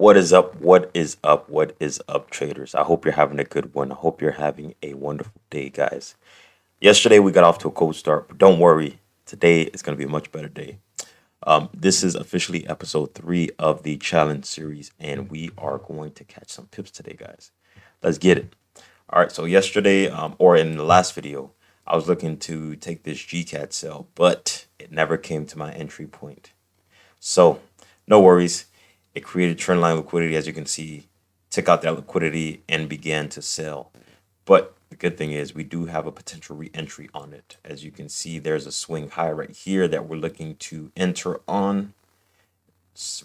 What is up? What is up? What is up, traders? I hope you're having a good one. I hope you're having a wonderful day, guys. Yesterday we got off to a cold start, but don't worry. Today is going to be a much better day. This is officially episode 3 of the challenge series, and we are going to catch some pips today, guys. Let's get it. All right. So yesterday, or in the last video, I was looking to take this GCAD sell, but it never came to my entry point. So no worries. It created trendline liquidity, as you can see, took out that liquidity and began to sell. But the good thing is we do have a potential re-entry on it. As you can see, there's a swing high right here that we're looking to enter on. Looks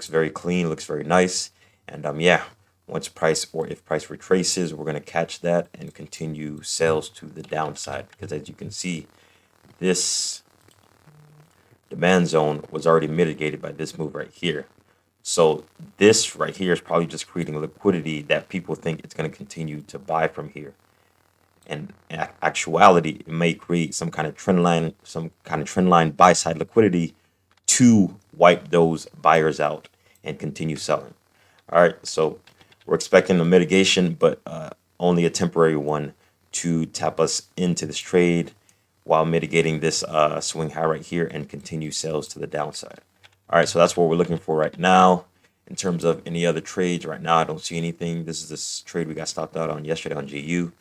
very clean, looks very nice. And yeah, once price or if price retraces, we're going to catch that and continue sales to the downside. Because as you can see, this demand zone was already mitigated by this move right here. So this right here is probably just creating liquidity that people think it's going to continue to buy from here. And in actuality, it may create some kind of trend line buy side liquidity to wipe those buyers out and continue selling. All right, so we're expecting a mitigation, but only a temporary one to tap us into this trade while mitigating this swing high right here and continue sales to the downside. All right, so that's what we're looking for right now. In terms of any other trades, right now I don't see anything. This is this trade we got stopped out on yesterday on GU.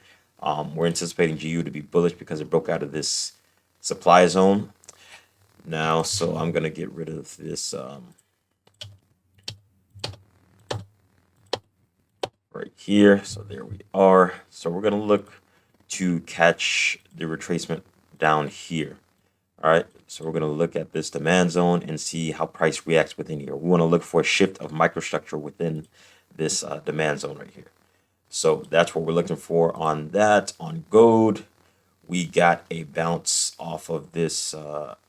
We're anticipating GU to be bullish because it broke out of this supply zone now. So I'm going to get rid of this right here. So there we are. So we're going to look to catch the retracement down here. All right, so we're going to look at this demand zone and see how price reacts within here. We want to look for a shift of microstructure within this demand zone right here. So that's what we're looking for on that. On gold, we got a bounce off of this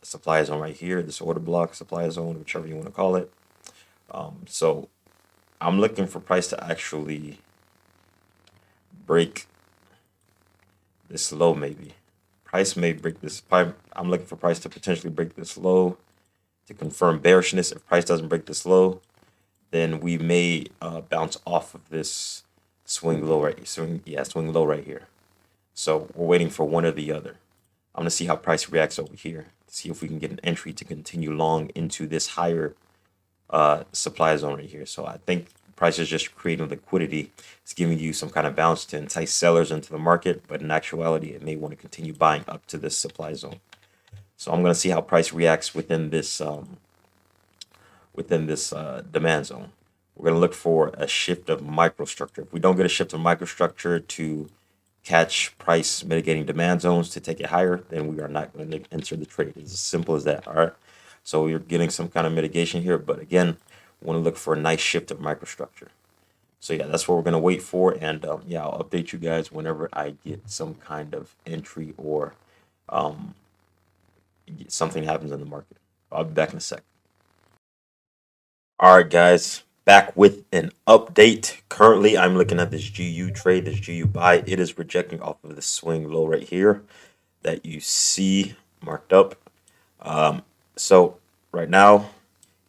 supply zone right here, this order block supply zone, whichever you want to call it. So I'm looking for price to actually break this low maybe. Price may break this. I'm looking for price to potentially break this low to confirm bearishness. If price doesn't break this low, then we may bounce off of this swing low right here. So we're waiting for one or the other. I'm gonna see how price reacts over here. See if we can get an entry to continue long into this higher supply zone right here. So I think price is just creating liquidity. It's giving you some kind of bounce to entice sellers into the market, but in actuality, it may want to continue buying up to this supply zone. So I'm going to see how price reacts within this demand zone. We're going to look for a shift of microstructure. If we don't get a shift of microstructure to catch price mitigating demand zones to take it higher, then we are not going to enter the trade. It's as simple as that. All right. So we're getting some kind of mitigation here, but again, we want to look for a nice shift of microstructure. So yeah, that's what we're going to wait for. And yeah, I'll update you guys whenever I get some kind of entry or something happens in the market. I'll be back in a sec. All right, guys, back with an update. Currently, I'm looking at this GU trade, this GU buy. It is rejecting off of the swing low right here that you see marked up. So right now,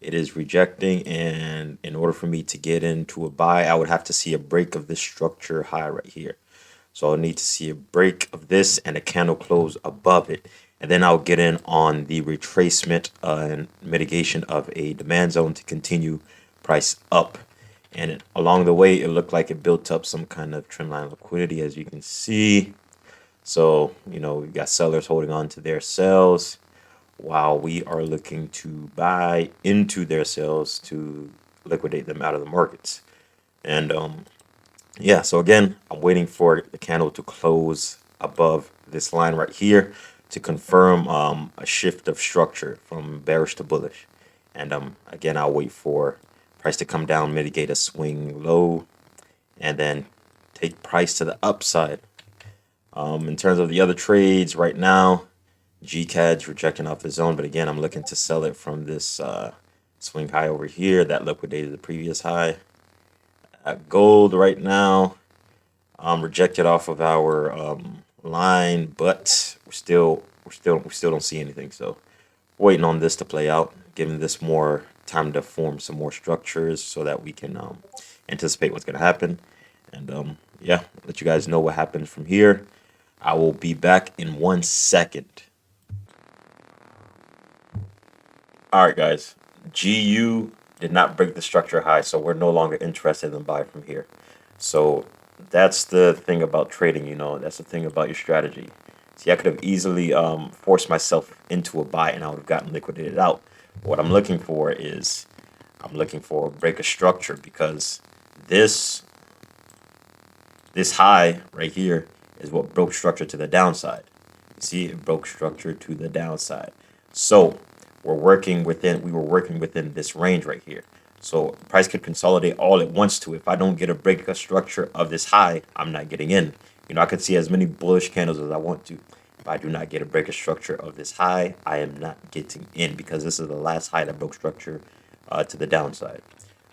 it is rejecting, and in order for me to get into a buy, I would have to see a break of this structure high right here. So I'll need to see a break of this and a candle close above it, and then I'll get in on the retracement and mitigation of a demand zone to continue price up. And along the way, it looked like it built up some kind of trendline liquidity, as you can see. So, you know, we've got sellers holding on to their sells, while we are looking to buy into their sales to liquidate them out of the markets. And yeah, so again, I'm waiting for the candle to close above this line right here to confirm a shift of structure from bearish to bullish. And again, I'll wait for price to come down, mitigate a swing low, and then take price to the upside. In terms of the other trades right now, GCAD's rejecting off the zone, but again, I'm looking to sell it from this swing high over here that liquidated the previous high. Gold right now, rejected off of our line, but we still don't see anything. So waiting on this to play out, giving this more time to form some more structures so that we can anticipate what's going to happen. And yeah, let you guys know what happens from here. I will be back in 1 second. All right, guys. GU did not break the structure high, so we're no longer interested in buy from here. So that's the thing about trading, you know. That's the thing about your strategy. See, I could have easily forced myself into a buy and I would have gotten liquidated out. What I'm looking for is I'm looking for a break of structure because this this high right here is what broke structure to the downside. You see, it broke structure to the downside. So we were working within this range right here. So price could consolidate all it wants to. If I don't get a break of structure of this high, I'm not getting in. You know, I could see as many bullish candles as I want to. If I do not get a break of structure of this high, I am not getting in because this is the last high that broke structure to the downside.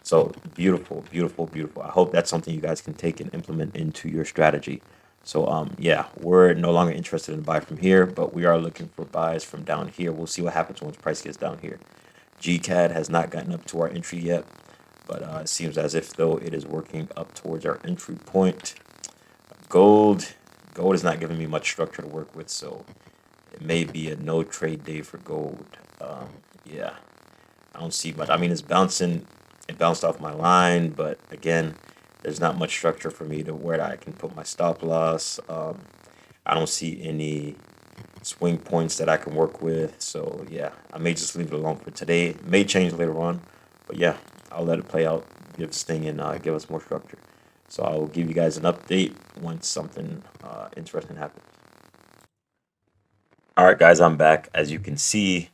So beautiful, beautiful, beautiful. I hope that's something you guys can take and implement into your strategy. So yeah, we're no longer interested in buy from here, but we are looking for buys from down here. We'll see what happens once price gets down here. GCAD has not gotten up to our entry yet, but it seems as if though it is working up towards our entry point. Gold, gold is not giving me much structure to work with, so it may be a no trade day for gold. Yeah, I don't see much. I mean, it's bouncing. It bounced off my line, but again, there's not much structure for me to where I can put my stop loss. I don't see any swing points that I can work with. So yeah, I may just leave it alone for today. It may change later on, but yeah, I'll let it play out, give this thing and give us more structure. So I will give you guys an update once something interesting happens. All right, guys, I'm back. As you can see,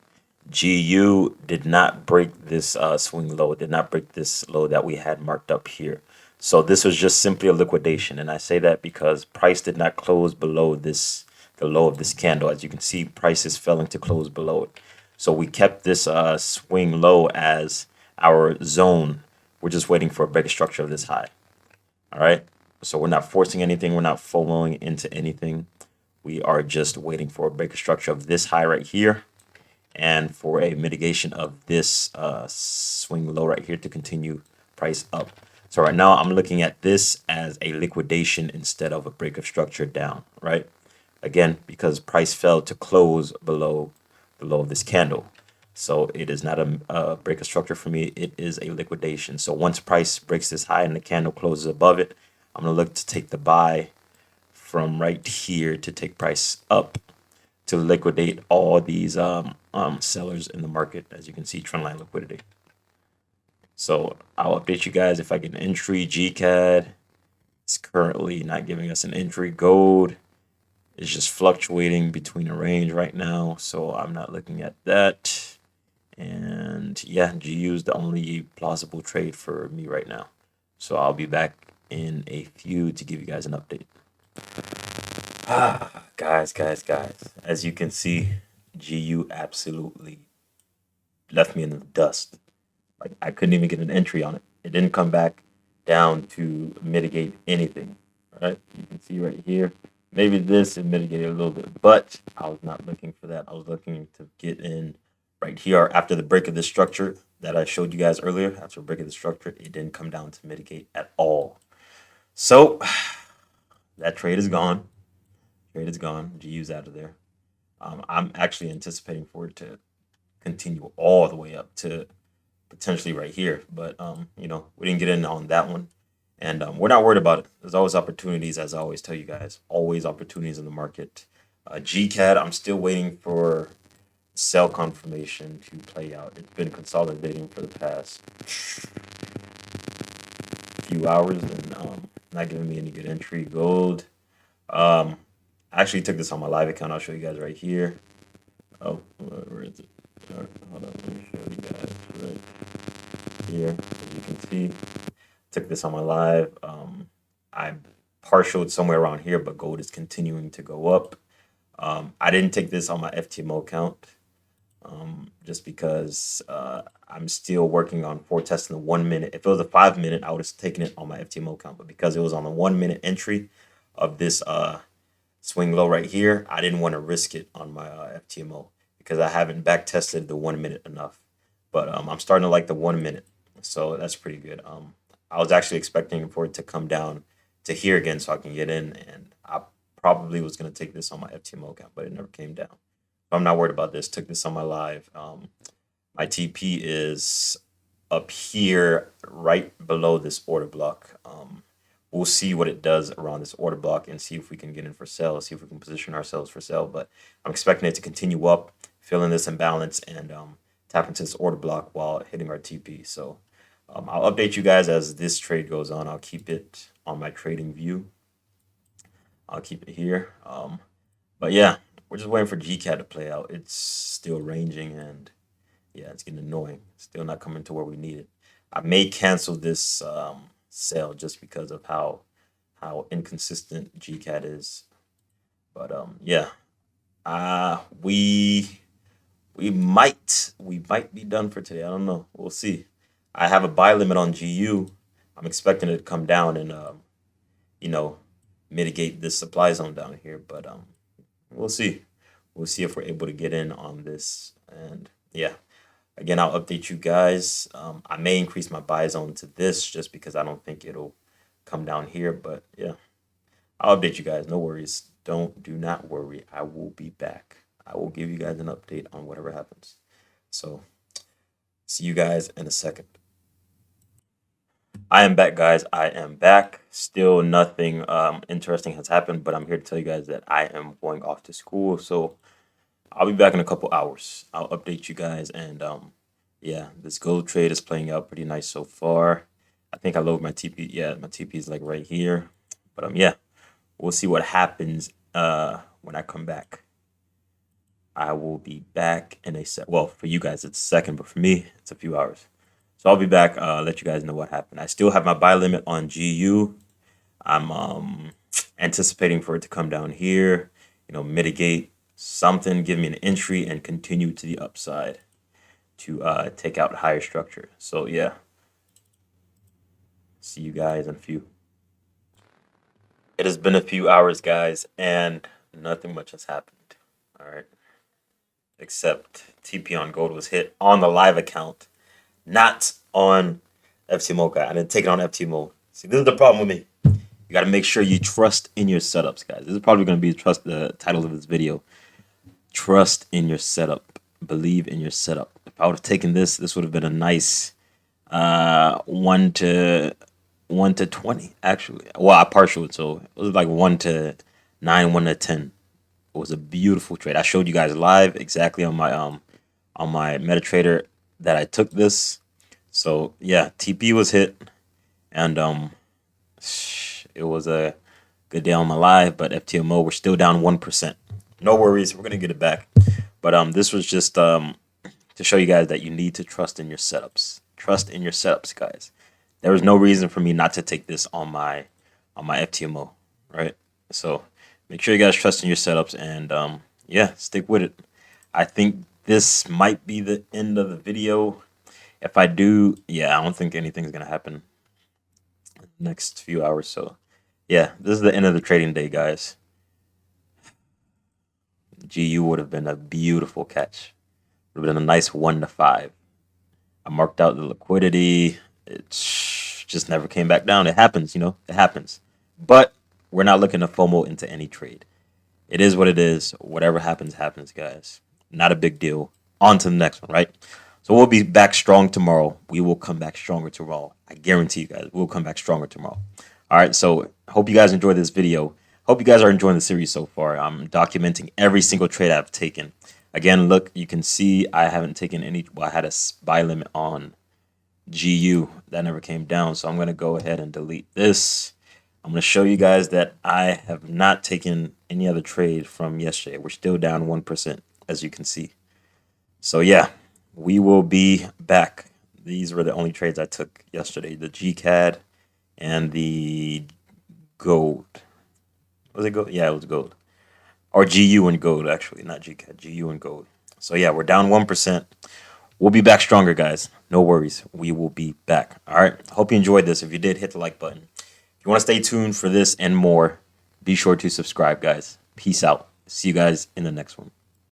GU did not break this swing low, did not break this low that we had marked up here. So this was just simply a liquidation. And I say that because price did not close below this, the low of this candle. As you can see, price is failing to close below it. So we kept this swing low as our zone. We're just waiting for a break of structure of this high. All right. So we're not forcing anything. We're not FOMOing into anything. We are just waiting for a break of structure of this high right here and for a mitigation of this swing low right here to continue price up. So right now I'm looking at this as a liquidation instead of a break of structure down, right? Again, because price fell to close below the low of this candle. So it is not a break of structure for me. It is a liquidation. So once price breaks this high and the candle closes above it, I'm going to look to take the buy from right here to take price up to liquidate all these sellers in the market. As you can see, trendline liquidity. So I'll update you guys if I get an entry. GCAD is currently not giving us an entry. Gold is just fluctuating between a range right now, so I'm not looking at that. And yeah, GU is the only plausible trade for me right now. So I'll be back in a few to give you guys an update. Guys. As you can see, GU absolutely left me in the dust. Like I couldn't even get an entry on it. It didn't come back down to mitigate anything. Right? You can see right here. Maybe this it mitigated a little bit, but I was not looking for that. I was looking to get in right here after the break of the structure that I showed you guys earlier. After the break of the structure, it didn't come down to mitigate at all. So that trade is gone. Trade is gone. GU's out of there. I'm actually anticipating for it to continue all the way up to potentially right here, but you know, we didn't get in on that one, and we're not worried about it. There's always opportunities, as I always tell you guys. Always opportunities in the market. GCAD, I'm still waiting for sell confirmation to play out. It's been consolidating for the past few hours and not giving me any good entry. Gold. I actually took this on my live account. I'll show you guys right here. Oh, where is it? Hold on, let me show you guys right here. As you can see, took this on my live. I partialed somewhere around here, but gold is continuing to go up. I didn't take this on my FTMO account just because I'm still working on forecasting the 1 minute. If it was a 5 minute, I would have taken it on my FTMO account, but because it was on the 1 minute entry of this swing low right here, I didn't want to risk it on my FTMO because I haven't back tested the 1 minute enough. but I'm starting to like the 1 minute, so that's pretty good. I was actually expecting for it to come down to here again so I can get in, and I probably was gonna take this on my FTMO account, but it never came down. I'm not worried about this. Took this on my live. My TP is up here, right below this order block. We'll see what it does around this order block and see if we can get in for sale, see if we can position ourselves for sale. But I'm expecting it to continue up, fill in this imbalance, and tap into this order block while hitting our TP. So I'll update you guys as this trade goes on. I'll keep it on my trading view. I'll keep it here. But yeah, we're just waiting for GCAT to play out. It's still ranging, and yeah, it's getting annoying. Still not coming to where we need it. I may cancel this sale just because of how inconsistent GCAT is. But yeah, we might be done for today. I don't know. We'll see. I have a buy limit on GU. I'm expecting it to come down and you know mitigate this supply zone down here. But we'll see. We'll see if we're able to get in on this. And yeah, again, I'll update you guys. I may increase my buy zone to this just because I don't think it'll come down here. But yeah, I'll update you guys. No worries. Do not worry. I will be back. I will give you guys an update on whatever happens. So see you guys in a second. I am back, guys. I am back. Still nothing interesting has happened, but I'm here to tell you guys that I am going off to school. So I'll be back in a couple hours. I'll update you guys, and yeah, this gold trade is playing out pretty nice so far. I think I lowered my TP. Yeah, my TP is like right here. But yeah, we'll see what happens when I come back. I will be back in a sec. Well, for you guys, it's a second, but for me, it's a few hours. So I'll be back. Let you guys know what happened. I still have my buy limit on GU. I'm anticipating for it to come down here. Mitigate something, give me an entry, and continue to the upside to take out higher structure. So yeah, see you guys in a few. It has been a few hours, guys, and nothing much has happened. All right, except TP on gold was hit on the live account, not on FTMO guy. I didn't take it on FTMO. See, this is the problem with me. You got to make sure you trust in your setups, guys. This is probably going to be the title of this video. Trust in your setup. Believe in your setup. If I would have taken this would have been a nice 1 to 20 actually. Well, I partialed, so it was like 1 to 9, 1 to 10. It was a beautiful trade. I showed you guys live exactly on my MetaTrader that I took this. So yeah, TP was hit, and it was a good day on my live. But FTMO, we're still down 1%. No worries, we're gonna get it back. But this was just to show you guys that you need to trust in your setups. Trust in your setups, guys. There was no reason for me not to take this on my FTMO, right? So make sure you guys trust in your setups, and yeah, stick with it. I think this might be the end of the video. If I do, yeah, I don't think anything's gonna happen in the next few hours. So yeah, this is the end of the trading day, guys. GU would have been a beautiful catch. Would have been a nice 1 to 5. I marked out the liquidity. It just never came back down. It happens, it happens. But we're not looking to FOMO into any trade. It is what it is. Whatever happens, happens, guys. Not a big deal. On to the next one, right? So we'll be back strong tomorrow. We will come back stronger tomorrow. I guarantee you guys, we'll come back stronger tomorrow. All right, so hope you guys enjoyed this video. Hope you guys are enjoying the series so far. I'm documenting every single trade I've taken. Again, look, you can see I haven't taken any. Well, I had a buy limit on GU. That never came down, so I'm going to go ahead and delete this. I'm going to show you guys that I have not taken any other trade from yesterday. We're still down 1%, as you can see. So yeah, we will be back. These were the only trades I took yesterday. The GCAD and the gold. Was it gold? Yeah, it was gold. Or GU and gold, actually, not GCAD. GU and gold. So yeah, we're down 1%. We'll be back stronger, guys. No worries. We will be back. All right. Hope you enjoyed this. If you did, hit the like button. If you want to stay tuned for this and more, be sure to subscribe, guys. Peace out. See you guys in the next one.